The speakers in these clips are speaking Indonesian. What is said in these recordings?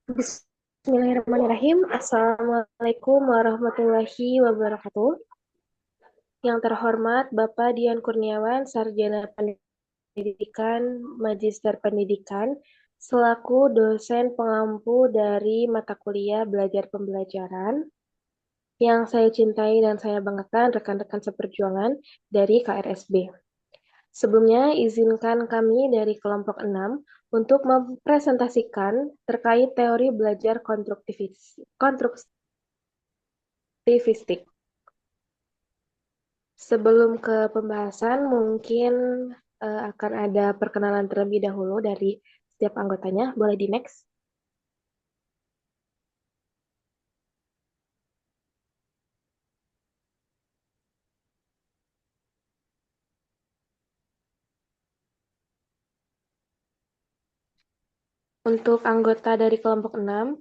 Bismillahirrahmanirrahim. Assalamualaikum warahmatullahi wabarakatuh. Yang terhormat Bapak Dian Kurniawan, Sarjana Pendidikan, Magister Pendidikan, selaku dosen pengampu dari mata kuliah Belajar Pembelajaran, yang saya cintai dan saya banggakan rekan-rekan seperjuangan dari KRSB. Sebelumnya, izinkan kami dari kelompok 6 untuk mempresentasikan terkait teori belajar konstruktivistik. Sebelum ke pembahasan, mungkin akan ada perkenalan terlebih dahulu dari setiap anggotanya. Boleh di next. Untuk anggota dari kelompok 6,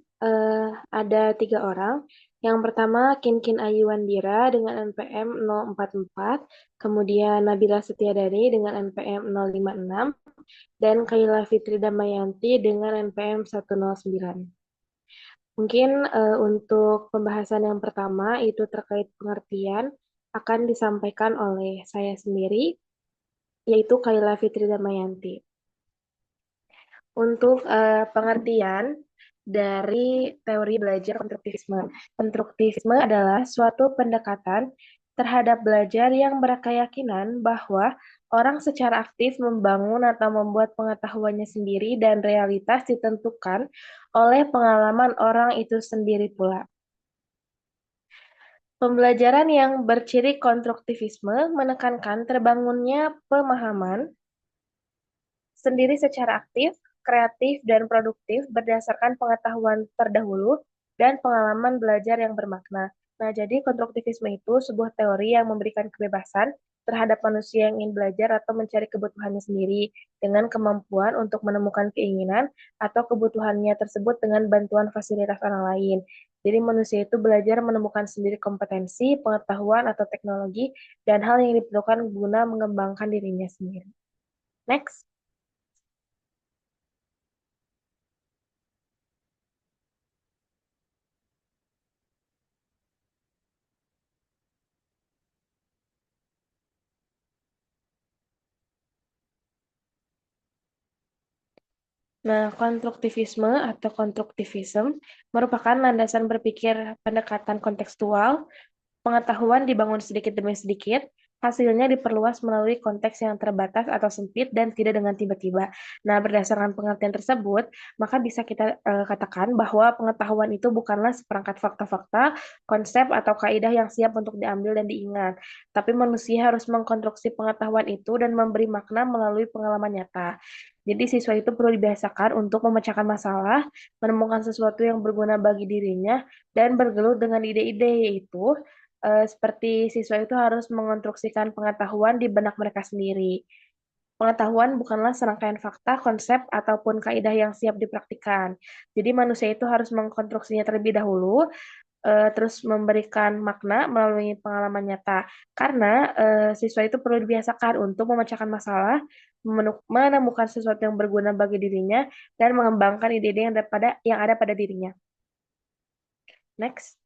ada 3 orang. Yang pertama, Kinkin Ayu Wandira dengan NPM 044, kemudian Nabila Setiadari dengan NPM 056, dan Kaila Fitri Damayanti dengan NPM 109. Mungkin untuk pembahasan yang pertama itu terkait pengertian akan disampaikan oleh saya sendiri, yaitu Kaila Fitri Damayanti. Untuk pengertian dari teori belajar konstruktivisme. Konstruktivisme adalah suatu pendekatan terhadap belajar yang berkeyakinan bahwa orang secara aktif membangun atau membuat pengetahuannya sendiri dan realitas ditentukan oleh pengalaman orang itu sendiri pula. Pembelajaran yang berciri konstruktivisme menekankan terbangunnya pemahaman sendiri secara aktif, kreatif, dan produktif berdasarkan pengetahuan terdahulu dan pengalaman belajar yang bermakna. Nah, jadi konstruktivisme itu sebuah teori yang memberikan kebebasan terhadap manusia yang ingin belajar atau mencari kebutuhannya sendiri dengan kemampuan untuk menemukan keinginan atau kebutuhannya tersebut dengan bantuan fasilitas orang lain. Jadi manusia itu belajar menemukan sendiri kompetensi, pengetahuan, atau teknologi dan hal yang diperlukan guna mengembangkan dirinya sendiri. Next. Nah, konstruktivisme atau konstruktivism merupakan landasan berpikir pendekatan kontekstual. Pengetahuan dibangun sedikit demi sedikit, hasilnya diperluas melalui konteks yang terbatas atau sempit dan tidak dengan tiba-tiba. Nah, berdasarkan pengertian tersebut, maka bisa kita katakan bahwa pengetahuan itu bukanlah seperangkat fakta-fakta, konsep atau kaidah yang siap untuk diambil dan diingat, tapi manusia harus mengkonstruksi pengetahuan itu dan memberi makna melalui pengalaman nyata. Jadi siswa itu perlu dibiasakan untuk memecahkan masalah, menemukan sesuatu yang berguna bagi dirinya, dan bergelut dengan ide-ide, yaitu seperti siswa itu harus mengonstruksikan pengetahuan di benak mereka sendiri. Pengetahuan bukanlah serangkaian fakta, konsep, ataupun kaidah yang siap dipraktikkan. Jadi manusia itu harus mengkonstruksinya terlebih dahulu, terus memberikan makna melalui pengalaman nyata. Karena siswa itu perlu dibiasakan untuk memecahkan masalah, menemukan sesuatu yang berguna bagi dirinya, dan mengembangkan ide-ide yang ada pada dirinya. Next.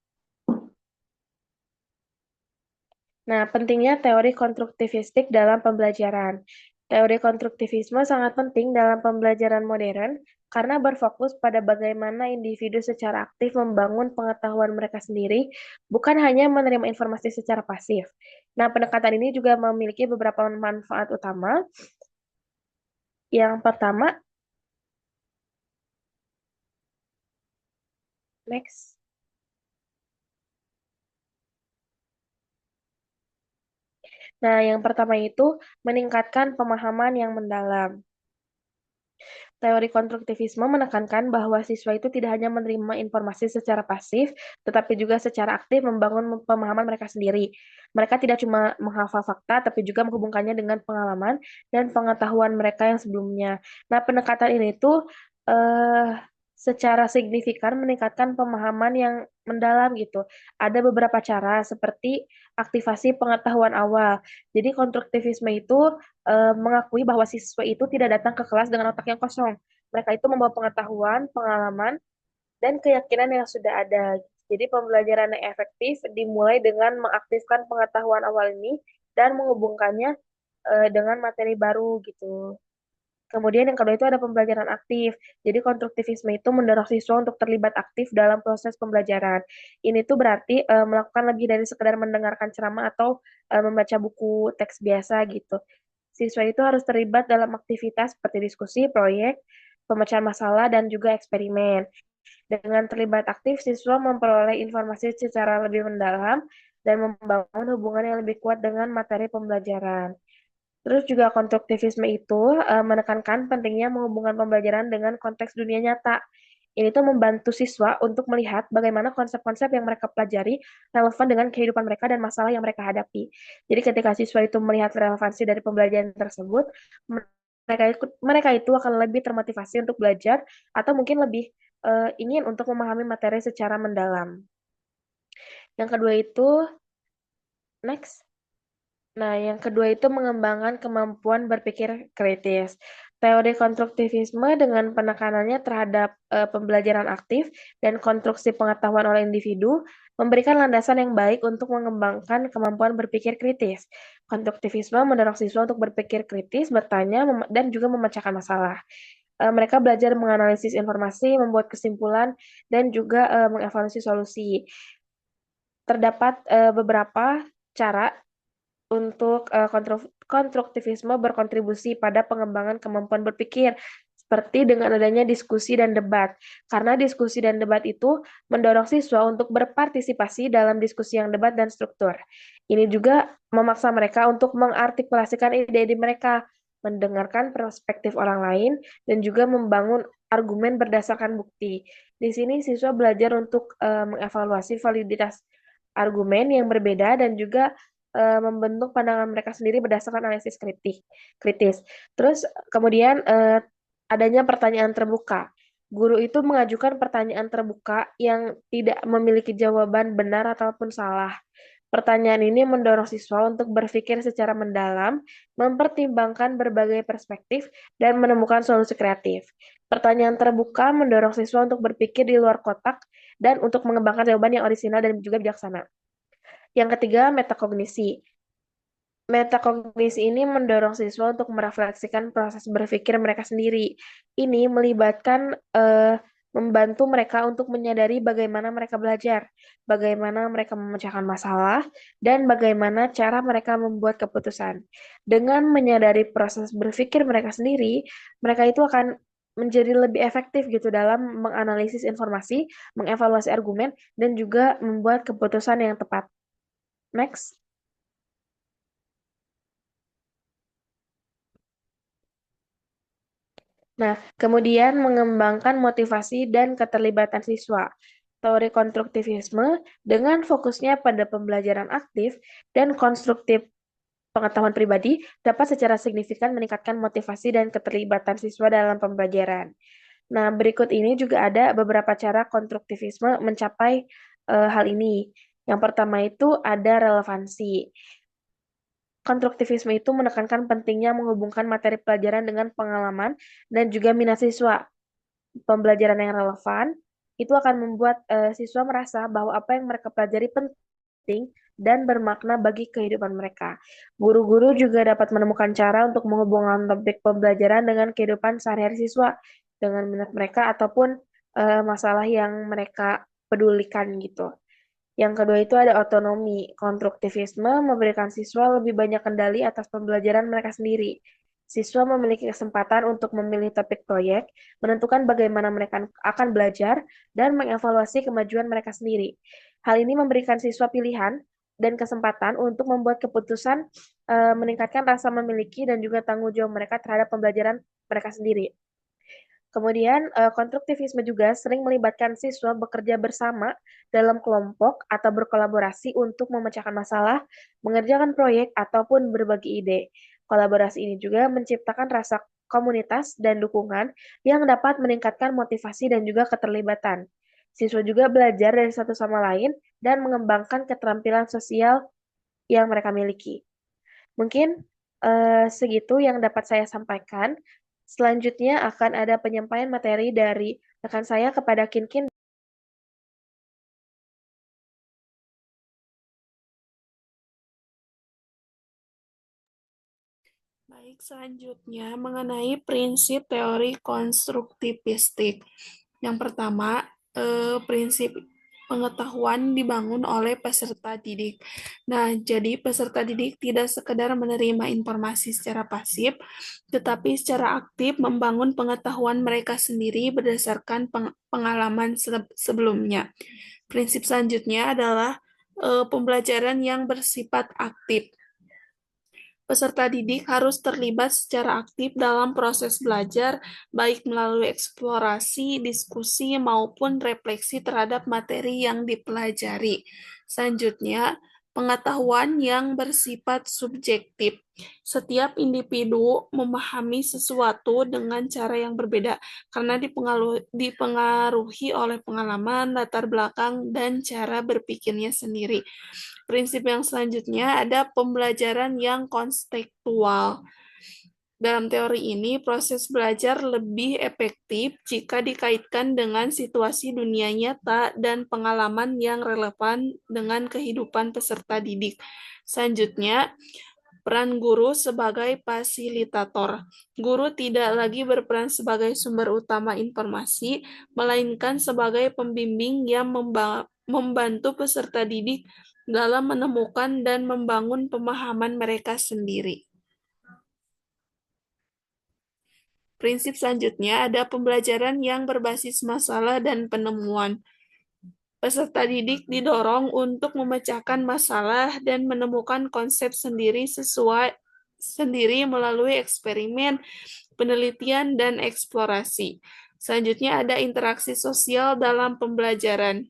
Nah, pentingnya teori konstruktivistik dalam pembelajaran. Teori konstruktivisme sangat penting dalam pembelajaran modern karena berfokus pada bagaimana individu secara aktif membangun pengetahuan mereka sendiri, bukan hanya menerima informasi secara pasif. Nah, pendekatan ini juga memiliki beberapa manfaat utama. Yang pertama, next. Nah, yang pertama itu meningkatkan pemahaman yang mendalam. Teori konstruktivisme menekankan bahwa siswa itu tidak hanya menerima informasi secara pasif, tetapi juga secara aktif membangun pemahaman mereka sendiri. Mereka tidak cuma menghafal fakta, tapi juga menghubungkannya dengan pengalaman dan pengetahuan mereka yang sebelumnya. Nah, pendekatan ini tuh eh, secara signifikan meningkatkan pemahaman yang mendalam gitu. Ada beberapa cara seperti aktivasi pengetahuan awal. Jadi konstruktivisme itu mengakui bahwa siswa itu tidak datang ke kelas dengan otak yang kosong. Mereka itu membawa pengetahuan, pengalaman, dan keyakinan yang sudah ada. Jadi pembelajaran yang efektif dimulai dengan mengaktifkan pengetahuan awal ini dan menghubungkannya dengan materi baru gitu. Kemudian yang kedua itu ada pembelajaran aktif. Jadi konstruktivisme itu mendorong siswa untuk terlibat aktif dalam proses pembelajaran. Ini tuh berarti melakukan lebih dari sekedar mendengarkan ceramah atau membaca buku teks biasa gitu. Siswa itu harus terlibat dalam aktivitas seperti diskusi, proyek, pemecahan masalah, dan juga eksperimen. Dengan terlibat aktif, siswa memperoleh informasi secara lebih mendalam dan membangun hubungan yang lebih kuat dengan materi pembelajaran. Terus juga konstruktivisme itu menekankan pentingnya menghubungkan pembelajaran dengan konteks dunia nyata. Ini tuh membantu siswa untuk melihat bagaimana konsep-konsep yang mereka pelajari relevan dengan kehidupan mereka dan masalah yang mereka hadapi. Jadi ketika siswa itu melihat relevansi dari pembelajaran tersebut, mereka itu akan lebih termotivasi untuk belajar atau mungkin lebih ingin untuk memahami materi secara mendalam. Yang kedua itu next. Nah, yang kedua itu mengembangkan kemampuan berpikir kritis. Teori konstruktivisme dengan penekanannya terhadap pembelajaran aktif dan konstruksi pengetahuan oleh individu memberikan landasan yang baik untuk mengembangkan kemampuan berpikir kritis. Konstruktivisme mendorong siswa untuk berpikir kritis, bertanya, dan juga memecahkan masalah. Mereka belajar menganalisis informasi, membuat kesimpulan, dan juga mengevaluasi solusi. Terdapat beberapa cara untuk konstruktivisme berkontribusi pada pengembangan kemampuan berpikir, seperti dengan adanya diskusi dan debat. Karena diskusi dan debat itu mendorong siswa untuk berpartisipasi dalam diskusi yang debat dan struktur. Ini juga memaksa mereka untuk mengartikulasikan ide-ide mereka, mendengarkan perspektif orang lain, dan juga membangun argumen berdasarkan bukti. Di sini siswa belajar untuk mengevaluasi validitas argumen yang berbeda dan juga membentuk pandangan mereka sendiri berdasarkan analisis kritis. Terus kemudian adanya pertanyaan terbuka. Guru itu mengajukan pertanyaan terbuka yang tidak memiliki jawaban benar ataupun salah. Pertanyaan ini mendorong siswa untuk berpikir secara mendalam, mempertimbangkan berbagai perspektif, dan menemukan solusi kreatif. Pertanyaan terbuka mendorong siswa untuk berpikir di luar kotak dan untuk mengembangkan jawaban yang orisinal dan juga bijaksana. Yang ketiga, metakognisi. Metakognisi ini mendorong siswa untuk merefleksikan proses berpikir mereka sendiri. Ini melibatkan membantu mereka untuk menyadari bagaimana mereka belajar, bagaimana mereka memecahkan masalah, dan bagaimana cara mereka membuat keputusan. Dengan menyadari proses berpikir mereka sendiri, mereka itu akan menjadi lebih efektif gitu dalam menganalisis informasi, mengevaluasi argumen, dan juga membuat keputusan yang tepat. Next. Nah, kemudian mengembangkan motivasi dan keterlibatan siswa. Teori konstruktivisme dengan fokusnya pada pembelajaran aktif dan konstruktif pengetahuan pribadi dapat secara signifikan meningkatkan motivasi dan keterlibatan siswa dalam pembelajaran. Nah, berikut ini juga ada beberapa cara konstruktivisme mencapai hal ini. Yang pertama itu ada relevansi. Konstruktivisme itu menekankan pentingnya menghubungkan materi pelajaran dengan pengalaman dan juga minat siswa. Pembelajaran yang relevan itu akan membuat siswa merasa bahwa apa yang mereka pelajari penting dan bermakna bagi kehidupan mereka. Guru-guru juga dapat menemukan cara untuk menghubungkan topik pembelajaran dengan kehidupan sehari-hari siswa, dengan minat mereka ataupun masalah yang mereka pedulikan gitu. Yang kedua itu ada otonomi. Konstruktivisme memberikan siswa lebih banyak kendali atas pembelajaran mereka sendiri. Siswa memiliki kesempatan untuk memilih topik proyek, menentukan bagaimana mereka akan belajar, dan mengevaluasi kemajuan mereka sendiri. Hal ini memberikan siswa pilihan dan kesempatan untuk membuat keputusan, meningkatkan rasa memiliki dan juga tanggung jawab mereka terhadap pembelajaran mereka sendiri. Kemudian, konstruktivisme juga sering melibatkan siswa bekerja bersama dalam kelompok atau berkolaborasi untuk memecahkan masalah, mengerjakan proyek, ataupun berbagi ide. Kolaborasi ini juga menciptakan rasa komunitas dan dukungan yang dapat meningkatkan motivasi dan juga keterlibatan. Siswa juga belajar dari satu sama lain dan mengembangkan keterampilan sosial yang mereka miliki. Mungkin segitu yang dapat saya sampaikan. Selanjutnya akan ada penyampaian materi dari rekan saya kepada Kinkin. Selanjutnya, mengenai prinsip teori konstruktivistik. Yang pertama, prinsip pengetahuan dibangun oleh peserta didik. Nah, jadi peserta didik tidak sekedar menerima informasi secara pasif, tetapi secara aktif membangun pengetahuan mereka sendiri berdasarkan pengalaman sebelumnya. Prinsip selanjutnya adalah pembelajaran yang bersifat aktif. Peserta didik harus terlibat secara aktif dalam proses belajar, baik melalui eksplorasi, diskusi, maupun refleksi terhadap materi yang dipelajari. Selanjutnya, pengetahuan yang bersifat subjektif. Setiap individu memahami sesuatu dengan cara yang berbeda karena dipengaruhi oleh pengalaman, latar belakang, dan cara berpikirnya sendiri. Prinsip yang selanjutnya ada pembelajaran yang konstekstual. Dalam teori ini, proses belajar lebih efektif jika dikaitkan dengan situasi dunia nyata dan pengalaman yang relevan dengan kehidupan peserta didik. Selanjutnya, peran guru sebagai fasilitator. Guru tidak lagi berperan sebagai sumber utama informasi, melainkan sebagai pembimbing yang membantu peserta didik dalam menemukan dan membangun pemahaman mereka sendiri. Prinsip selanjutnya ada pembelajaran yang berbasis masalah dan penemuan. Peserta didik didorong untuk memecahkan masalah dan menemukan konsep sendiri melalui eksperimen, penelitian, dan eksplorasi. Selanjutnya ada interaksi sosial dalam pembelajaran.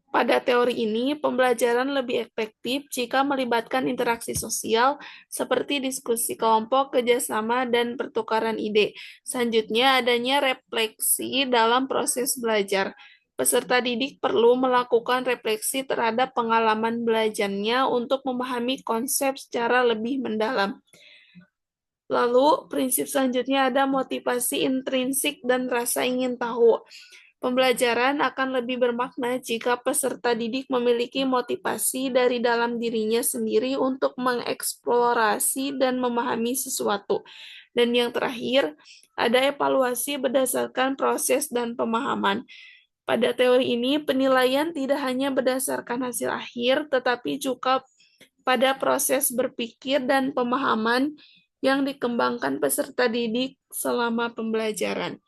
Pada teori ini, pembelajaran lebih efektif jika melibatkan interaksi sosial seperti diskusi kelompok, kerjasama, dan pertukaran ide. Selanjutnya, adanya refleksi dalam proses belajar. Peserta didik perlu melakukan refleksi terhadap pengalaman belajarnya untuk memahami konsep secara lebih mendalam. Lalu, prinsip selanjutnya ada motivasi intrinsik dan rasa ingin tahu. Pembelajaran akan lebih bermakna jika peserta didik memiliki motivasi dari dalam dirinya sendiri untuk mengeksplorasi dan memahami sesuatu. Dan yang terakhir, ada evaluasi berdasarkan proses dan pemahaman. Pada teori ini, penilaian tidak hanya berdasarkan hasil akhir, tetapi juga pada proses berpikir dan pemahaman yang dikembangkan peserta didik selama pembelajaran.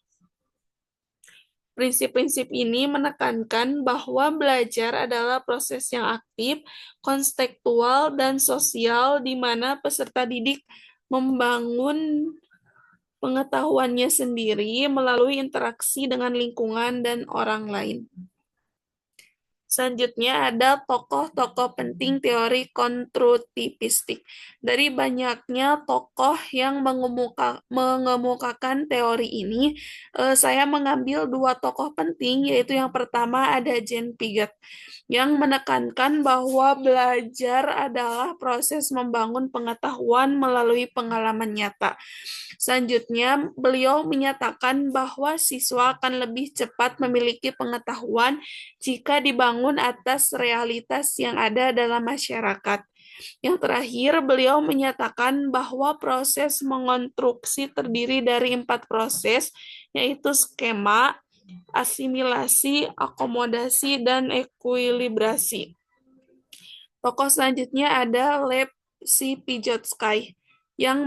Prinsip-prinsip ini menekankan bahwa belajar adalah proses yang aktif, konstekstual, dan sosial di mana peserta didik membangun pengetahuannya sendiri melalui interaksi dengan lingkungan dan orang lain. Selanjutnya ada tokoh-tokoh penting teori konstruktivistik. Dari banyaknya tokoh yang mengemukakan teori ini, saya mengambil dua tokoh penting, yaitu yang pertama ada Jean Piaget, yang menekankan bahwa belajar adalah proses membangun pengetahuan melalui pengalaman nyata. Selanjutnya, beliau menyatakan bahwa siswa akan lebih cepat memiliki pengetahuan jika dibangun atas realitas yang ada dalam masyarakat. Yang terakhir, beliau menyatakan bahwa proses mengonstruksi terdiri dari 4 proses, yaitu skema, asimilasi, akomodasi, dan ekuilibrasi. Tokoh selanjutnya ada Lev Vygotsky yang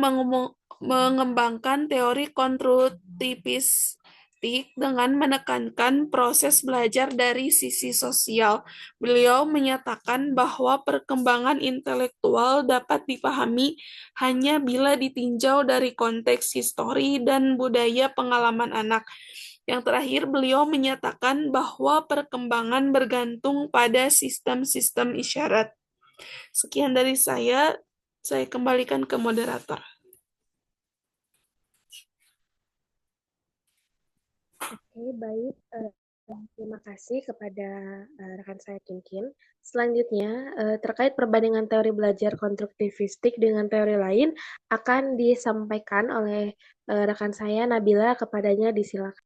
mengembangkan teori konstruktivistik dengan menekankan proses belajar dari sisi sosial. Beliau menyatakan bahwa perkembangan intelektual dapat dipahami hanya bila ditinjau dari konteks histori dan budaya pengalaman anak. Yang terakhir, beliau menyatakan bahwa perkembangan bergantung pada sistem-sistem isyarat. Sekian dari saya kembalikan ke moderator. Oke, baik. Terima kasih kepada rekan saya Kim. Selanjutnya, terkait perbandingan teori belajar konstruktivistik dengan teori lain akan disampaikan oleh rekan saya Nabila, kepadanya disilakan.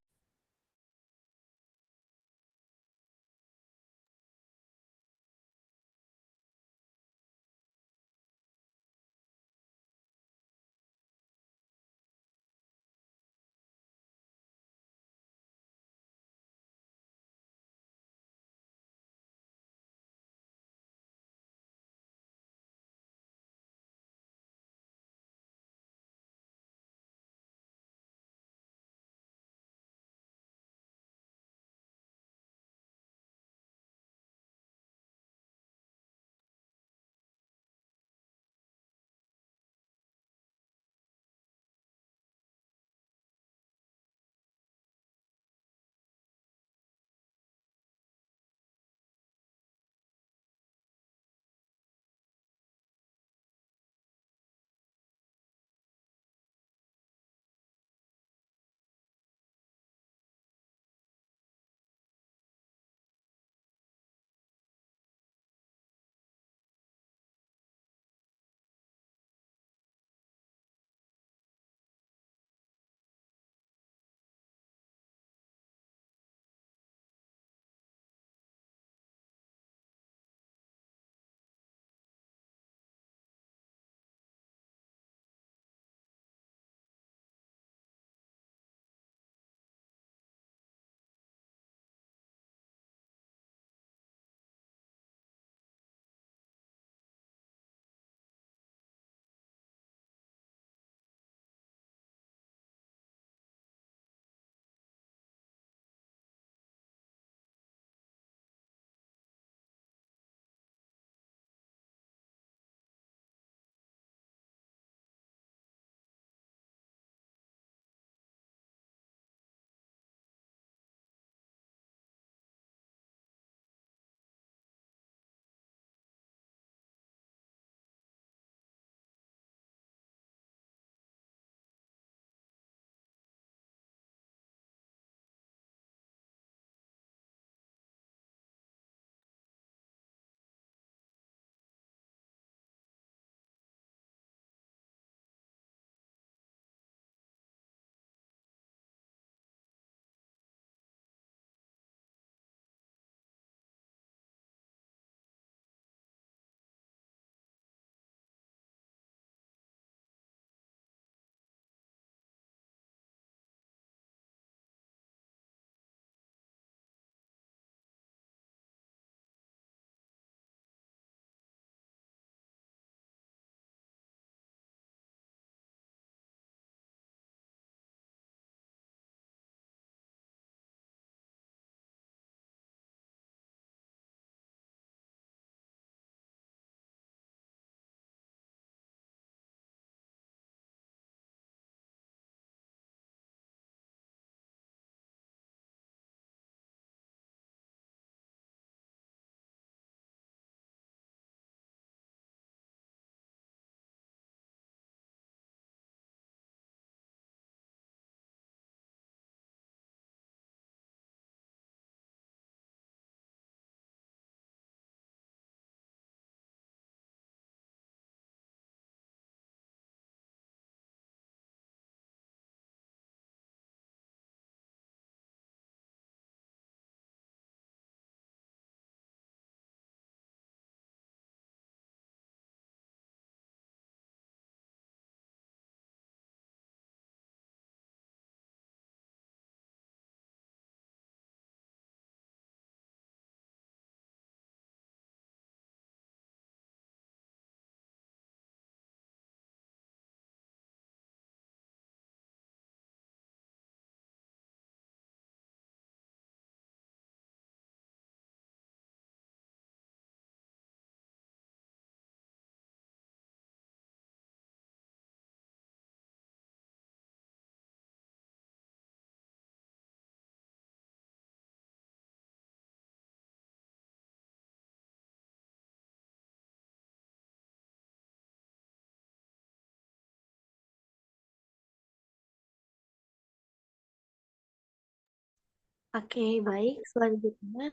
Oke, baik. Selanjutnya,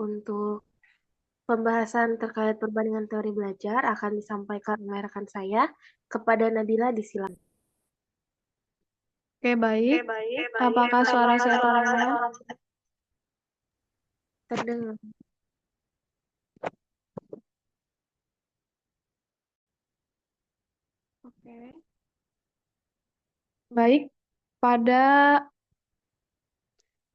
untuk pembahasan terkait perbandingan teori belajar akan disampaikan oleh rekan saya kepada Nabila disilakan. Oke, baik. Apakah suara saya terdengar? Terdengar. Oke. Baik, pada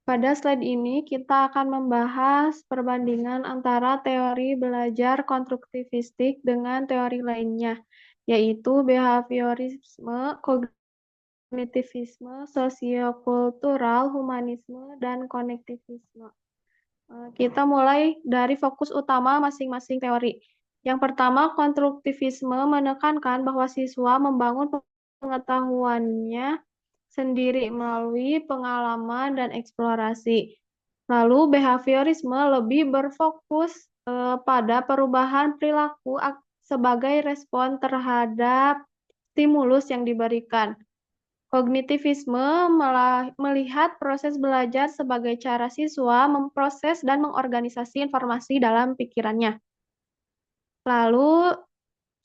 pada slide ini kita akan membahas perbandingan antara teori belajar konstruktivistik dengan teori lainnya, yaitu behaviorisme, kognitivisme, sosiokultural, humanisme, dan konektivisme. Kita mulai dari fokus utama masing-masing teori. Yang pertama, konstruktivisme menekankan bahwa siswa membangun pengetahuannya sendiri melalui pengalaman dan eksplorasi. Lalu behaviorisme lebih berfokus pada perubahan perilaku sebagai respon terhadap stimulus yang diberikan. Kognitivisme melihat proses belajar sebagai cara siswa memproses dan mengorganisasi informasi dalam pikirannya. Lalu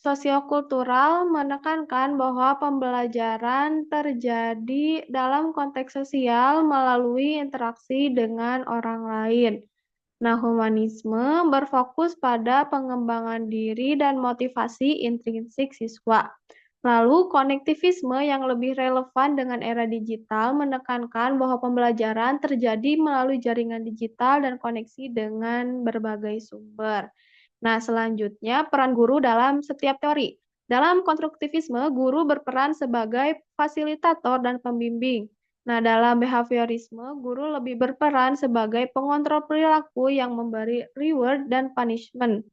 sosiokultural menekankan bahwa pembelajaran terjadi dalam konteks sosial melalui interaksi dengan orang lain. Nah, humanisme berfokus pada pengembangan diri dan motivasi intrinsik siswa. Lalu, konektivisme yang lebih relevan dengan era digital menekankan bahwa pembelajaran terjadi melalui jaringan digital dan koneksi dengan berbagai sumber. Nah, selanjutnya peran guru dalam setiap teori. Dalam konstruktivisme, guru berperan sebagai fasilitator dan pembimbing. Nah, dalam behaviorisme, guru lebih berperan sebagai pengontrol perilaku yang memberi reward dan punishment.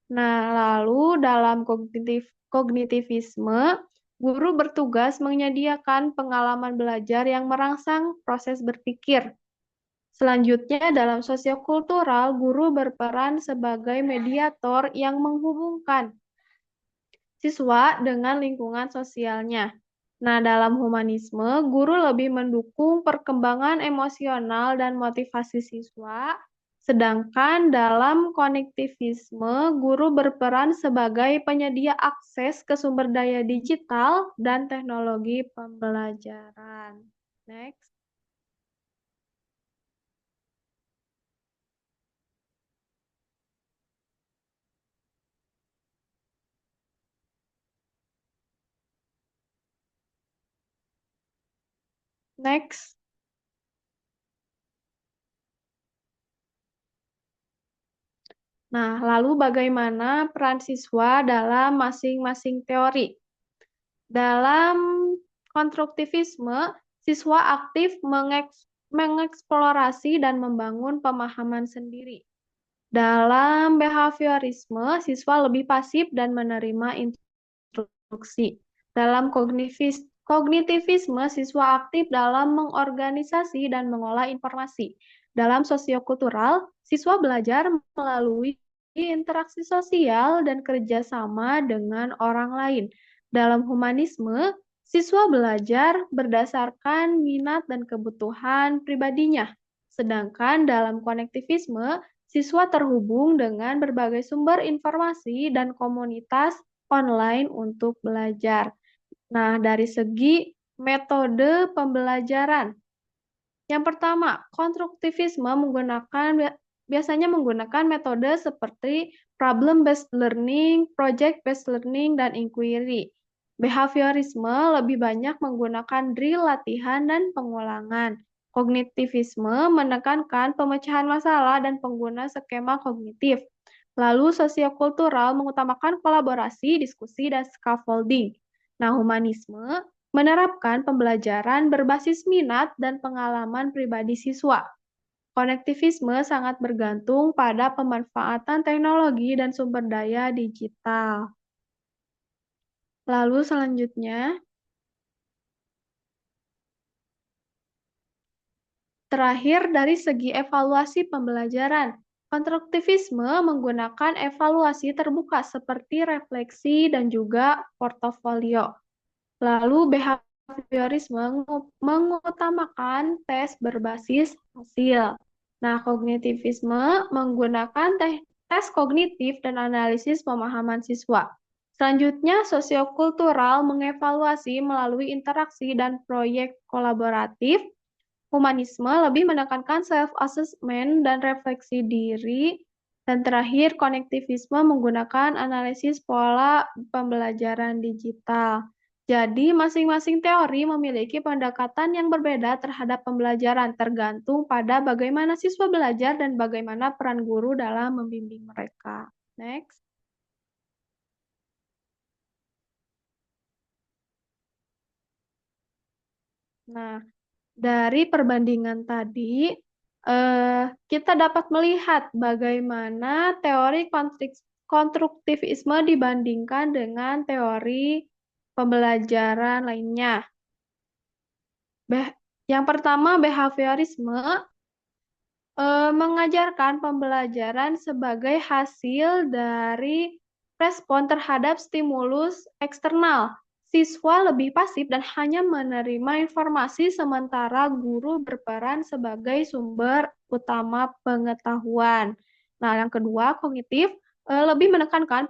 Nah, lalu dalam kognitivisme, guru bertugas menyediakan pengalaman belajar yang merangsang proses berpikir. Selanjutnya, dalam sosiokultural, guru berperan sebagai mediator yang menghubungkan siswa dengan lingkungan sosialnya. Nah, dalam humanisme, guru lebih mendukung perkembangan emosional dan motivasi siswa, sedangkan dalam konektivisme, guru berperan sebagai penyedia akses ke sumber daya digital dan teknologi pembelajaran. Next. Next. Nah, lalu bagaimana peran siswa dalam masing-masing teori? Dalam konstruktivisme, siswa aktif mengeksplorasi dan membangun pemahaman sendiri. Dalam behaviorisme, siswa lebih pasif dan menerima instruksi. Dalam kognitivisme, siswa aktif dalam mengorganisasi dan mengolah informasi. Dalam sosiokultural, siswa belajar melalui interaksi sosial dan kerjasama dengan orang lain. Dalam humanisme, siswa belajar berdasarkan minat dan kebutuhan pribadinya. Sedangkan dalam konektivisme, siswa terhubung dengan berbagai sumber informasi dan komunitas online untuk belajar. Nah, dari segi metode pembelajaran. Yang pertama, konstruktivisme biasanya menggunakan metode seperti problem-based learning, project-based learning, dan inquiry. Behaviorisme lebih banyak menggunakan drill, latihan, dan pengulangan. Kognitivisme menekankan pemecahan masalah dan pengguna skema kognitif. Lalu sosiokultural mengutamakan kolaborasi, diskusi, dan scaffolding. Nah, humanisme menerapkan pembelajaran berbasis minat dan pengalaman pribadi siswa. Konektivisme sangat bergantung pada pemanfaatan teknologi dan sumber daya digital. Lalu selanjutnya, terakhir dari segi evaluasi pembelajaran. Konstruktivisme menggunakan evaluasi terbuka seperti refleksi dan juga portofolio. Lalu behaviorisme mengutamakan tes berbasis hasil. Nah, kognitivisme menggunakan tes kognitif dan analisis pemahaman siswa. Selanjutnya, sosiokultural mengevaluasi melalui interaksi dan proyek kolaboratif. Humanisme lebih menekankan self-assessment dan refleksi diri. Dan terakhir, konektivisme menggunakan analisis pola pembelajaran digital. Jadi, masing-masing teori memiliki pendekatan yang berbeda terhadap pembelajaran, tergantung pada bagaimana siswa belajar dan bagaimana peran guru dalam membimbing mereka. Next. Nah, dari perbandingan tadi, kita dapat melihat bagaimana teori konstruktivisme dibandingkan dengan teori pembelajaran lainnya. Yang pertama, behaviorisme mengajarkan pembelajaran sebagai hasil dari respon terhadap stimulus eksternal. Siswa lebih pasif dan hanya menerima informasi, sementara guru berperan sebagai sumber utama pengetahuan. Nah, yang kedua, kognitif lebih menekankan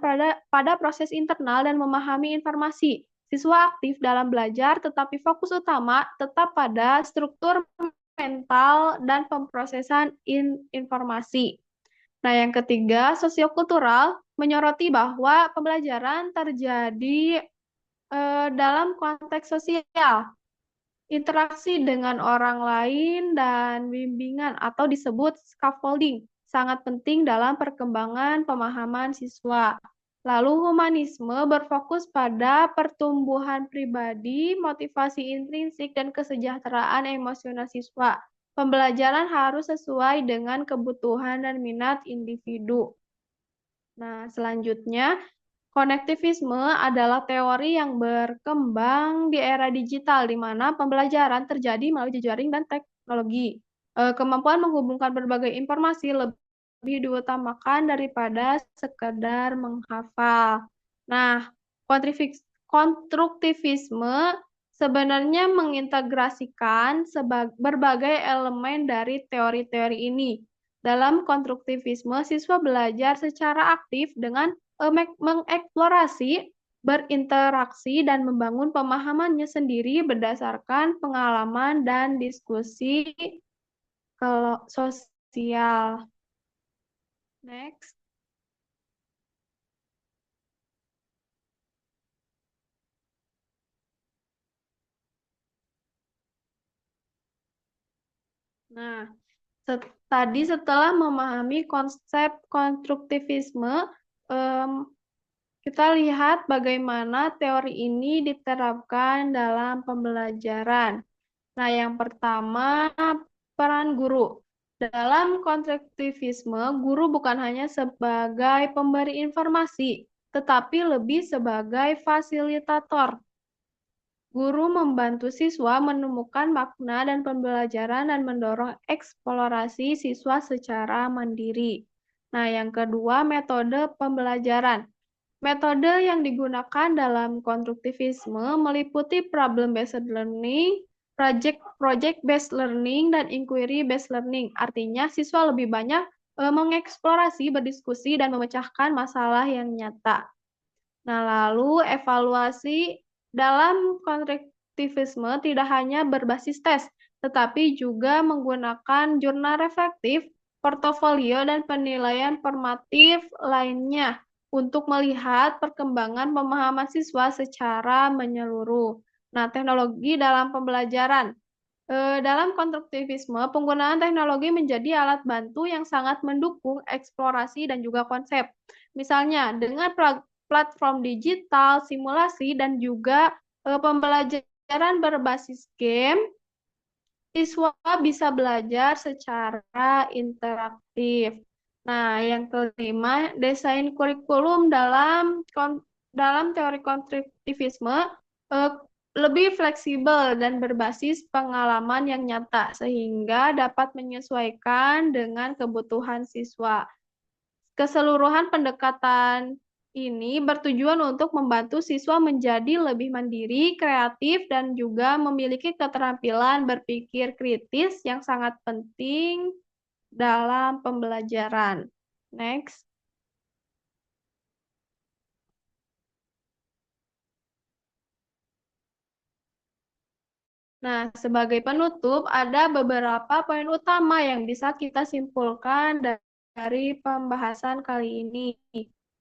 pada proses internal dan memahami informasi. Siswa aktif dalam belajar, tetapi fokus utama tetap pada struktur mental dan pemrosesan informasi. Nah, yang ketiga, sosiokultural menyoroti bahwa pembelajaran terjadi dalam konteks sosial, interaksi dengan orang lain, dan bimbingan atau disebut scaffolding sangat penting dalam perkembangan pemahaman siswa. Lalu humanisme berfokus pada pertumbuhan pribadi, motivasi intrinsik, dan kesejahteraan emosional siswa. Pembelajaran harus sesuai dengan kebutuhan dan minat individu. Nah, selanjutnya, konektivisme adalah teori yang berkembang di era digital, di mana pembelajaran terjadi melalui jejaring dan teknologi. Kemampuan menghubungkan berbagai informasi lebih diutamakan daripada sekedar menghafal. Nah, konstruktivisme sebenarnya mengintegrasikan berbagai elemen dari teori-teori ini. Dalam konstruktivisme, siswa belajar secara aktif dengan mengeksplorasi, berinteraksi, dan membangun pemahamannya sendiri berdasarkan pengalaman dan diskusi sosial. Next. Nah, tadi setelah memahami konsep konstruktivisme, kita lihat bagaimana teori ini diterapkan dalam pembelajaran. Nah, yang pertama, peran guru. Dalam konstruktivisme, guru bukan hanya sebagai pemberi informasi, tetapi lebih sebagai fasilitator. Guru membantu siswa menemukan makna dan pembelajaran dan mendorong eksplorasi siswa secara mandiri. Nah, yang kedua, metode pembelajaran. Metode yang digunakan dalam konstruktivisme meliputi problem-based learning, project-based learning, dan inquiry-based learning. Artinya, siswa lebih banyak mengeksplorasi, berdiskusi, dan memecahkan masalah yang nyata. Nah, lalu evaluasi dalam konstruktivisme tidak hanya berbasis tes, tetapi juga menggunakan jurnal reflektif, portofolio, dan penilaian formatif lainnya untuk melihat perkembangan pemahaman siswa secara menyeluruh. Nah, teknologi dalam pembelajaran. Dalam konstruktivisme, penggunaan teknologi menjadi alat bantu yang sangat mendukung eksplorasi dan juga konsep. Misalnya, dengan platform digital, simulasi, dan juga pembelajaran berbasis game, siswa bisa belajar secara interaktif. Nah, yang kelima, desain kurikulum dalam teori konstruktivisme lebih fleksibel dan berbasis pengalaman yang nyata, sehingga dapat menyesuaikan dengan kebutuhan siswa. Keseluruhan pendekatan ini bertujuan untuk membantu siswa menjadi lebih mandiri, kreatif, dan juga memiliki keterampilan berpikir kritis yang sangat penting dalam pembelajaran. Next. Nah, sebagai penutup, ada beberapa poin utama yang bisa kita simpulkan dari pembahasan kali ini.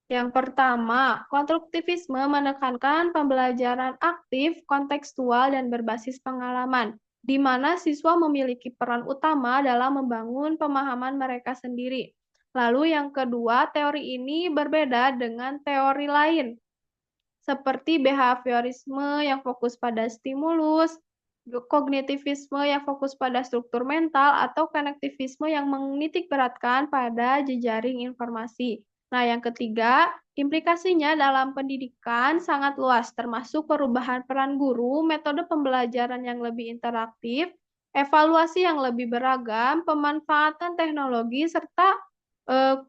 Yang pertama, konstruktivisme menekankan pembelajaran aktif, kontekstual, dan berbasis pengalaman, di mana siswa memiliki peran utama dalam membangun pemahaman mereka sendiri. Lalu yang kedua, teori ini berbeda dengan teori lain, seperti behaviorisme yang fokus pada stimulus, kognitivisme yang fokus pada struktur mental, atau konektivisme yang menitik beratkan pada jejaring informasi. Nah, yang ketiga, implikasinya dalam pendidikan sangat luas, termasuk perubahan peran guru, metode pembelajaran yang lebih interaktif, evaluasi yang lebih beragam, pemanfaatan teknologi, serta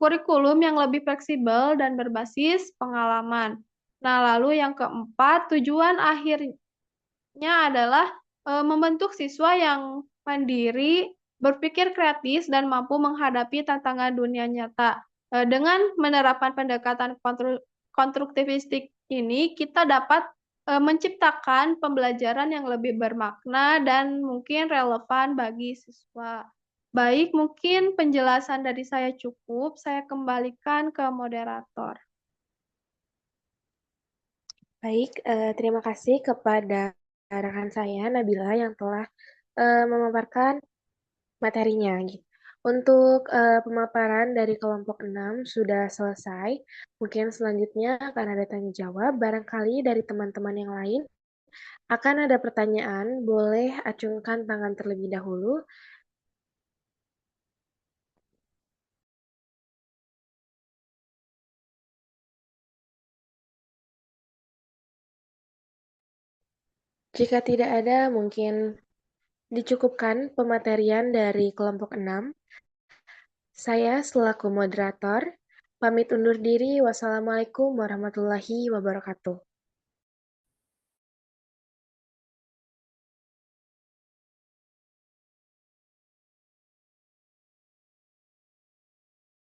kurikulum yang lebih fleksibel dan berbasis pengalaman. Nah, lalu yang keempat, tujuan akhirnya adalah membentuk siswa yang mandiri, berpikir kreatif, dan mampu menghadapi tantangan dunia nyata. Dengan menerapkan pendekatan konstruktivistik ini, kita dapat menciptakan pembelajaran yang lebih bermakna dan mungkin relevan bagi siswa. Baik, mungkin penjelasan dari saya cukup. Saya kembalikan ke moderator. Baik, terima kasih kepada rekan saya Nabila yang telah memaparkan materinya. Gitu. Untuk pemaparan dari kelompok 6 sudah selesai. Mungkin selanjutnya akan ada tanya jawab. Barangkali dari teman-teman yang lain akan ada pertanyaan, boleh acungkan tangan terlebih dahulu. Jika tidak ada, mungkin dicukupkan pematerian dari kelompok 6. Saya selaku moderator, pamit undur diri. Wassalamualaikum warahmatullahi wabarakatuh.